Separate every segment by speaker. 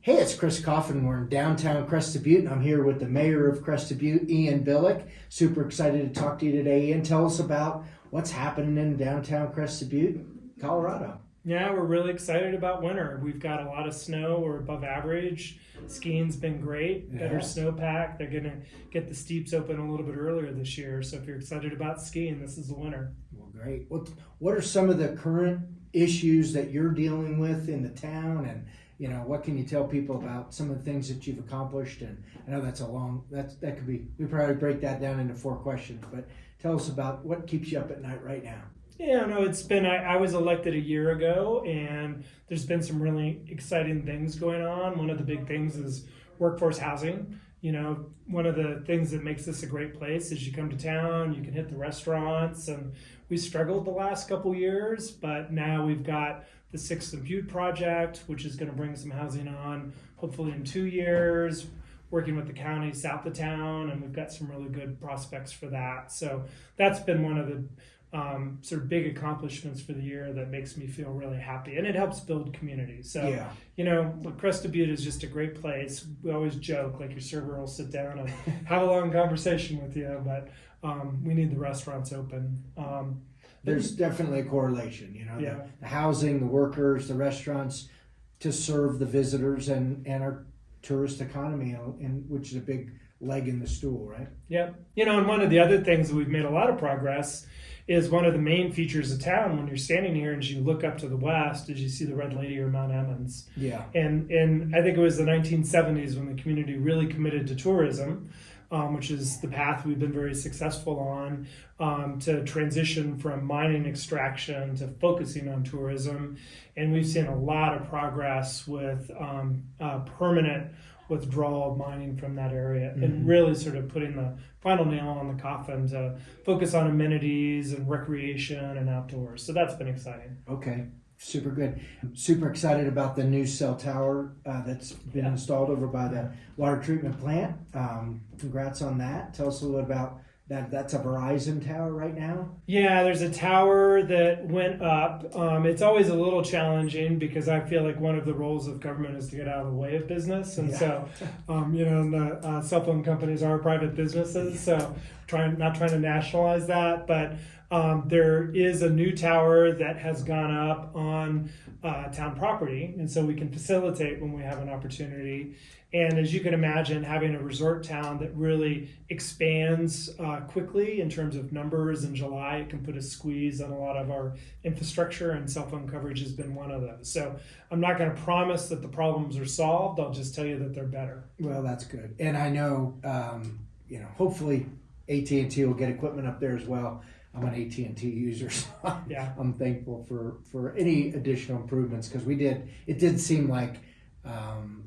Speaker 1: Hey, it's Chris Coffin. We're in downtown Crested Butte, and I'm here with the mayor of Crested Butte, Ian Billick. Super excited to talk to you today, Ian. Tell us about what's happening in downtown Crested Butte, Colorado.
Speaker 2: Yeah, we're really excited about winter. We've got a lot of snow. We're above average. Skiing's been great. Better snowpack. They're going to get the steeps open a little bit earlier this year. So if you're excited about skiing, this is the winter.
Speaker 1: Well, great. What are some of the current issues that you're dealing with in the town, and what can you tell people about some of the things that you've accomplished? And I know that could be, we probably break that down into 4 questions, but tell us about what keeps you up at night right now.
Speaker 2: Yeah, no, it's been, I was elected a year ago, and there's been some really exciting things going on. One of the big things is workforce housing. One of the things that makes this a great place is you come to town, you can hit the restaurants, and we struggled the last couple years, but now we've got the Crested Butte project, which is going to bring some housing on, hopefully in 2 years, working with the county south of town, and we've got some really good prospects for that. So that's been one of the sort of big accomplishments for the year that makes me feel really happy, and it helps build community. So, Crested Butte is just a great place. We always joke, like your server will sit down and have a long conversation with you, but we need the restaurants open.
Speaker 1: There's definitely a correlation, the housing, the workers, the restaurants to serve the visitors and our tourist economy, and which is a big leg in the stool, right?
Speaker 2: Yeah. And one of the other things that we've made a lot of progress is one of the main features of town when you're standing here and you look up to the west, as you see the Red Lady or Mount Emmons.
Speaker 1: Yeah.
Speaker 2: And I think it was the 1970s when the community really committed to tourism, which is the path we've been very successful on, to transition from mining extraction to focusing on tourism. And we've seen a lot of progress with permanent withdrawal of mining from that area, and really sort of putting the final nail on the coffin to focus on amenities and recreation and outdoors. So that's been exciting.
Speaker 1: Okay, super good. I'm super excited about the new cell tower that's been installed over by the water treatment plant. Congrats on that. Tell us a little bit about that. That's a Verizon tower right now?
Speaker 2: Yeah, there's a tower that went up. It's always a little challenging because I feel like one of the roles of government is to get out of the way of business. And so, the cell phone companies are private businesses, so not trying to nationalize that. But there is a new tower that has gone up on town property, and so we can facilitate when we have an opportunity. And as you can imagine, having a resort town that really expands quickly in terms of numbers in July, it can put a squeeze on a lot of our infrastructure, and cell phone coverage has been one of those. So I'm not going to promise that the problems are solved. I'll just tell you that they're better.
Speaker 1: Well, that's good. And I know, hopefully AT&T will get equipment up there as well. I'm an AT&T user, so I'm thankful for any additional improvements, because it did seem like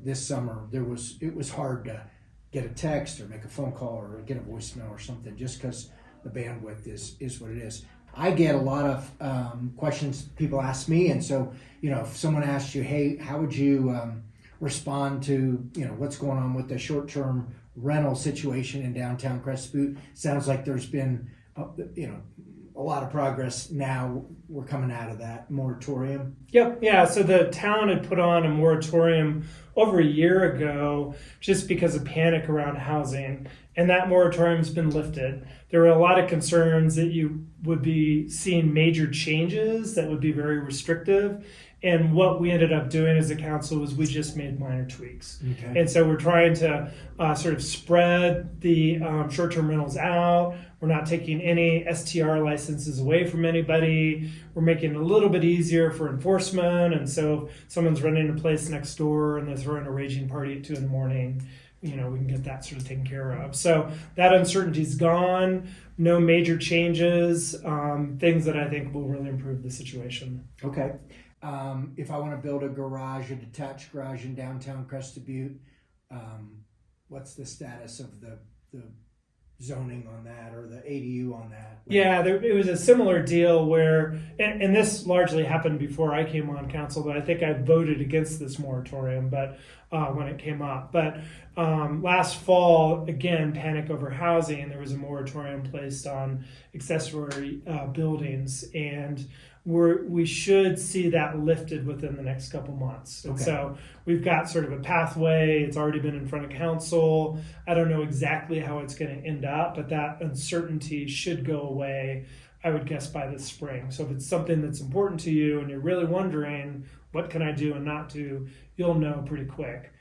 Speaker 1: this summer it was hard to get a text or make a phone call or get a voicemail or something, just because the bandwidth is what it is. I get a lot of questions people ask me, and so if someone asks you, hey, how would you respond to what's going on with the short-term rental situation in downtown Crested Butte? Sounds like there's been a lot of progress now. We're coming out of that moratorium.
Speaker 2: Yep. Yeah. So the town had put on a moratorium over a year ago just because of panic around housing, and that moratorium's been lifted. There were a lot of concerns that you would be seeing major changes that would be very restrictive. And what we ended up doing as a council was we just made minor tweaks. Okay. And so we're trying to sort of spread the short-term rentals out. We're not taking any STR licenses away from anybody. We're making it a little bit easier for enforcement. And so if someone's renting a place next door and they're throwing a raging party at 2 a.m, we can get that sort of taken care of. So that uncertainty's gone. No major changes. Things that I think will really improve the situation.
Speaker 1: Okay. If I want to build a detached garage in downtown Crested Butte, what's the status of the zoning on that, or the ADU on that?
Speaker 2: Yeah, it was a similar deal where, and this largely happened before I came on council, but I think I voted against this moratorium, but when it came up. But last fall, again, panic over housing, there was a moratorium placed on accessory buildings, and we should see that lifted within the next couple months. And so we've got sort of a pathway. It's already been in front of council. I don't know exactly how it's going to end up, but that uncertainty should go away, I would guess, by this spring. So if it's something that's important to you and you're really wondering, what can I do and not do, you'll know pretty quick.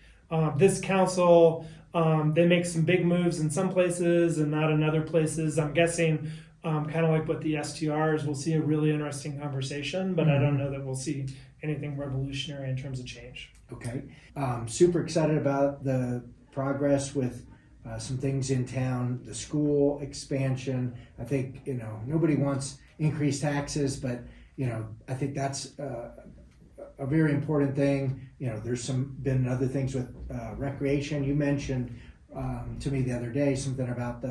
Speaker 2: This council, they make some big moves in some places and not in other places. I'm guessing kind of like what the STRs, we'll see a really interesting conversation, but I don't know that we'll see anything revolutionary in terms of change.
Speaker 1: Okay. Super excited about the progress with some things in town, the school expansion. I think, nobody wants increased taxes, but, I think that's a very important thing. There's been other things with recreation. You mentioned to me the other day something about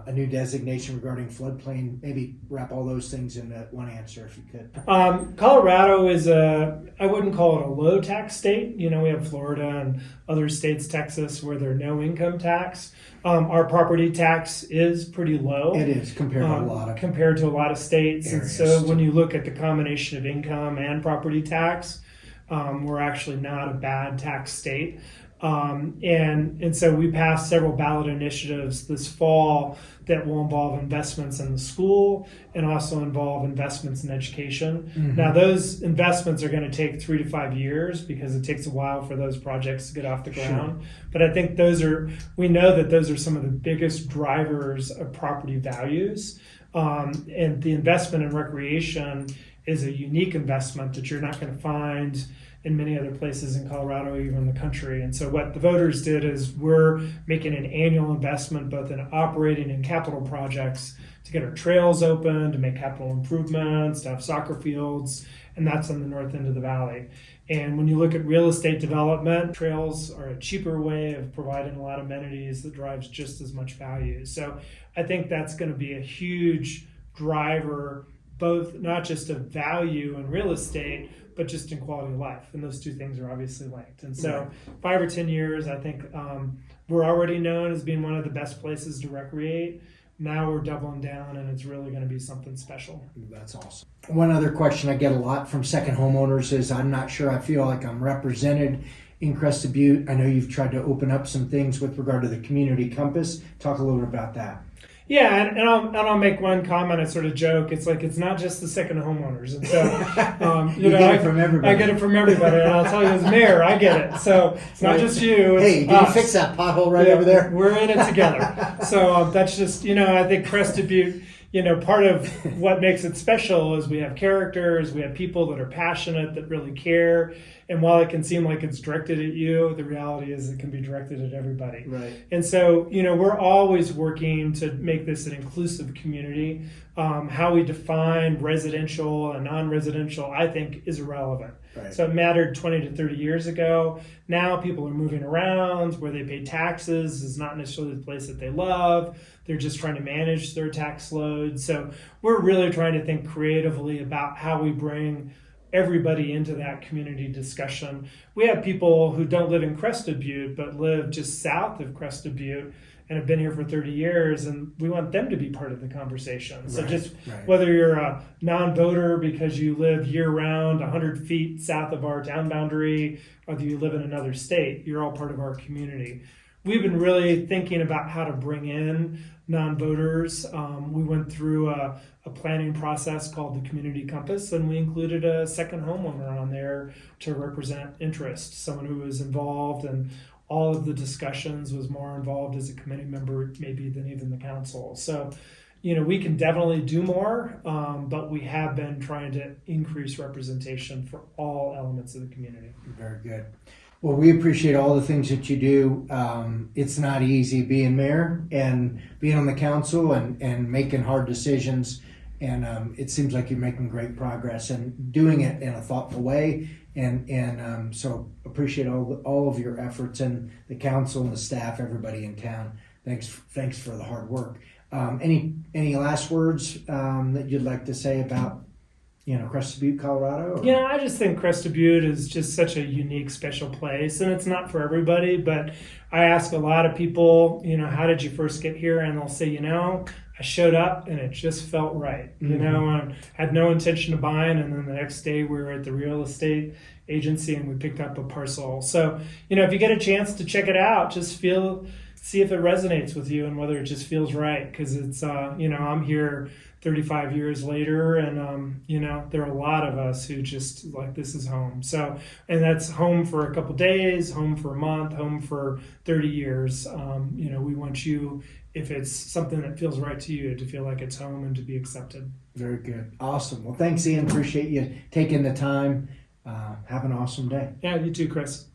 Speaker 1: a new designation regarding floodplain. Maybe wrap all those things into one answer if you could.
Speaker 2: Colorado is I wouldn't call it a low tax state. We have Florida and other states, Texas, where there's no income tax. Our property tax is pretty low.
Speaker 1: It is compared to a lot of
Speaker 2: states.
Speaker 1: Areas.
Speaker 2: And so when you look at the combination of income and property tax, we're actually not a bad tax state. And so we passed several ballot initiatives this fall that will involve investments in the school and also involve investments in education. Mm-hmm. Now, those investments are going to take 3 to 5 years because it takes a while for those projects to get off the ground. Sure. But I think we know that those are some of the biggest drivers of property values. And the investment in recreation is a unique investment that you're not going to find in many other places in Colorado, even in the country. And so what the voters did is we're making an annual investment both in operating and capital projects to get our trails open, to make capital improvements, to have soccer fields, and that's on the north end of the valley. And when you look at real estate development, trails are a cheaper way of providing a lot of amenities that drives just as much value. So I think that's going to be a huge driver, both not just of value in real estate, but just in quality of life. And those two things are obviously linked. And so 5 or 10 years, I think we're already known as being one of the best places to recreate. Now we're doubling down, and it's really going to be something special.
Speaker 1: That's awesome. One other question I get a lot from second homeowners is I'm not sure I feel like I'm represented in Crested Butte. I know you've tried to open up some things with regard to the community compass. Talk a little bit about that.
Speaker 2: Yeah, and I'll make one comment. I sort of joke. It's like it's not just the second homeowners, and so
Speaker 1: get it from everybody.
Speaker 2: I get it from everybody, and I'll tell you, as mayor, I get it. So it's not just you. It's
Speaker 1: hey, did you fix that pothole right over there?
Speaker 2: We're in it together. So that's just I think Crested Butte. Part of what makes it special is we have characters, we have people that are passionate, that really care. And while it can seem like it's directed at you, the reality is it can be directed at everybody.
Speaker 1: Right.
Speaker 2: And so, we're always working to make this an inclusive community. How we define residential and non-residential, I think, is irrelevant.
Speaker 1: Right.
Speaker 2: So it mattered 20 to 30 years ago. Now people are moving around. Where they pay taxes is not necessarily the place that they love. They're just trying to manage their tax load. So we're really trying to think creatively about how we bring everybody into that community discussion. We have people who don't live in Crested Butte, but live just south of Crested Butte and have been here for 30 years, and we want them to be part of the conversation. So whether you're a non-voter because you live year-round 100 feet south of our town boundary, or do you live in another state, you're all part of our community. We've been really thinking about how to bring in non-voters. We went through a planning process called the Community Compass, and we included a second homeowner on there to represent interest, someone who was involved in all of the discussions, was more involved as a committee member maybe than even the council. So, we can definitely do more, but we have been trying to increase representation for all elements of the community.
Speaker 1: Very good. Well, we appreciate all the things that you do. It's not easy being mayor and being on the council and making hard decisions. And it seems like you're making great progress and doing it in a thoughtful way. And so appreciate all of your efforts, and the council and the staff, everybody in town. Thanks for the hard work. Any last words that you'd like to say about Crested Butte, Colorado? Or?
Speaker 2: I just think Crested Butte is just such a unique, special place, and it's not for everybody, but I ask a lot of people, how did you first get here? And they'll say, I showed up and it just felt right. You know, I had no intention of buying, and then the next day we were at the real estate agency and we picked up a parcel. So, you know, if you get a chance to check it out, just see if it resonates with you and whether it just feels right. Because it's, you know, I'm here 35 years later, and you know, there are a lot of us who just like, this is home. So, and that's home for a couple days, home for a month, home for 30 years. You know, we want you, if it's something that feels right to you, to feel like it's home and to be accepted.
Speaker 1: Very good. Awesome. Well, thanks, Ian. Appreciate you taking the time. Have an awesome day.
Speaker 2: Yeah, you too, Chris.